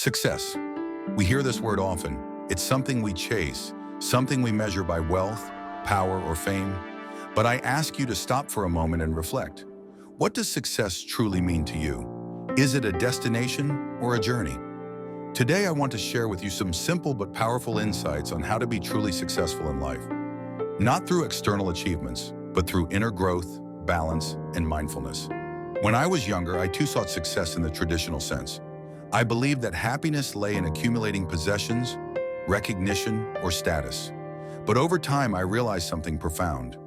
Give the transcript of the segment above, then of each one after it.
Success. We hear this word often. It's something we chase, something we measure by wealth, power, or fame. But I ask you to stop for a moment and reflect. What does success truly mean to you? Is it a destination or a journey? Today, I want to share with you some simple but powerful insights on how to be truly successful in life. Not through external achievements, but through inner growth, balance, and mindfulness. When I was younger, I too sought success in the traditional sense. I believed that happiness lay in accumulating possessions, recognition, or status. But over time, I realized something profound.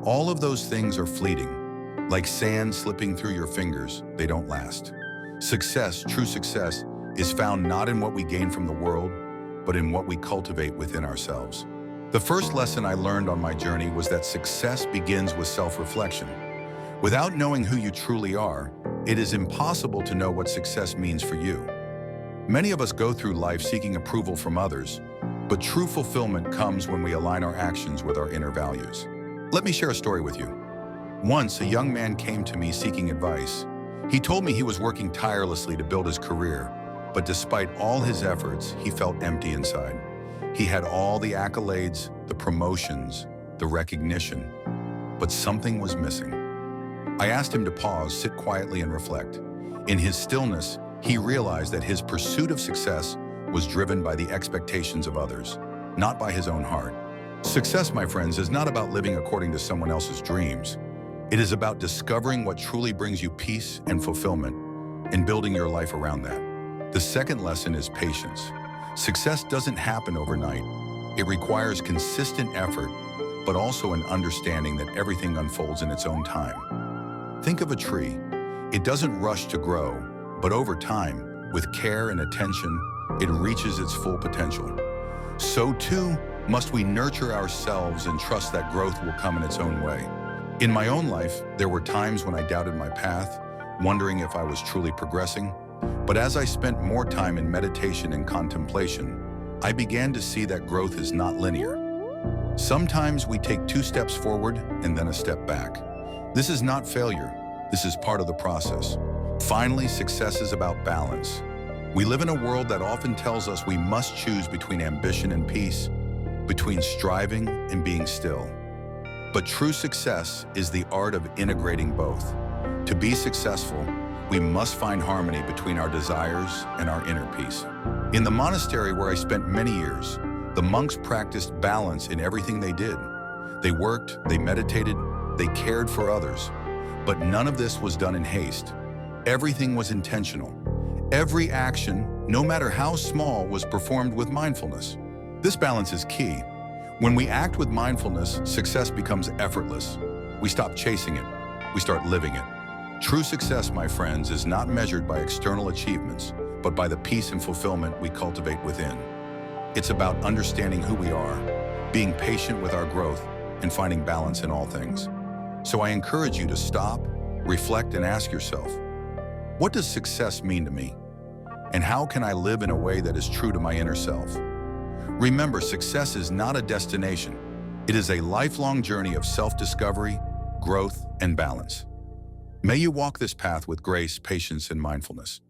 All of those things are fleeting. Like sand slipping through your fingers, they don't last. Success, true success, is found not in what we gain from the world, but in what we cultivate within ourselves. The first lesson I learned on my journey was that success begins with self-reflection. Without knowing who you truly are, it is impossible to know what success means for you. Many of us go through life seeking approval from others, but true fulfillment comes when we align our actions with our inner values. Let me share a story with you. Once, a young man came to me seeking advice. He told me he was working tirelessly to build his career, but despite all his efforts, he felt empty inside. He had all the accolades, the promotions, the recognition, but something was missing. I asked him to pause, sit quietly, and reflect. In his stillness, he realized that his pursuit of success was driven by the expectations of others, not by his own heart. Success, my friends, is not about living according to someone else's dreams. It is about discovering what truly brings you peace and fulfillment and building your life around that. The second lesson is patience. Success doesn't happen overnight. It requires consistent effort, but also an understanding that everything unfolds in its own time. Think of a tree. It doesn't rush to grow, but over time, with care and attention, it reaches its full potential. So too must we nurture ourselves and trust that growth will come in its own way. In my own life, there were times when I doubted my path, wondering if I was truly progressing. But as I spent more time in meditation and contemplation, I began to see that growth is not linear. Sometimes we take 2 steps forward and then a step back. This is not failure. This is part of the process. Finally, success is about balance. We live in a world that often tells us we must choose between ambition and peace, between striving and being still. But true success is the art of integrating both. To be successful, we must find harmony between our desires and our inner peace. In the monastery where I spent many years, the monks practiced balance in everything they did. They worked, they meditated, they cared for others. But none of this was done in haste. Everything was intentional. Every action, no matter how small, was performed with mindfulness. This balance is key. When we act with mindfulness, success becomes effortless. We stop chasing it. We start living it. True success, my friends, is not measured by external achievements, but by the peace and fulfillment we cultivate within. It's about understanding who we are, being patient with our growth, and finding balance in all things. So I encourage you to stop, reflect, and ask yourself, what does success mean to me? And how can I live in a way that is true to my inner self? Remember, success is not a destination. It is a lifelong journey of self-discovery, growth, and balance. May you walk this path with grace, patience, and mindfulness.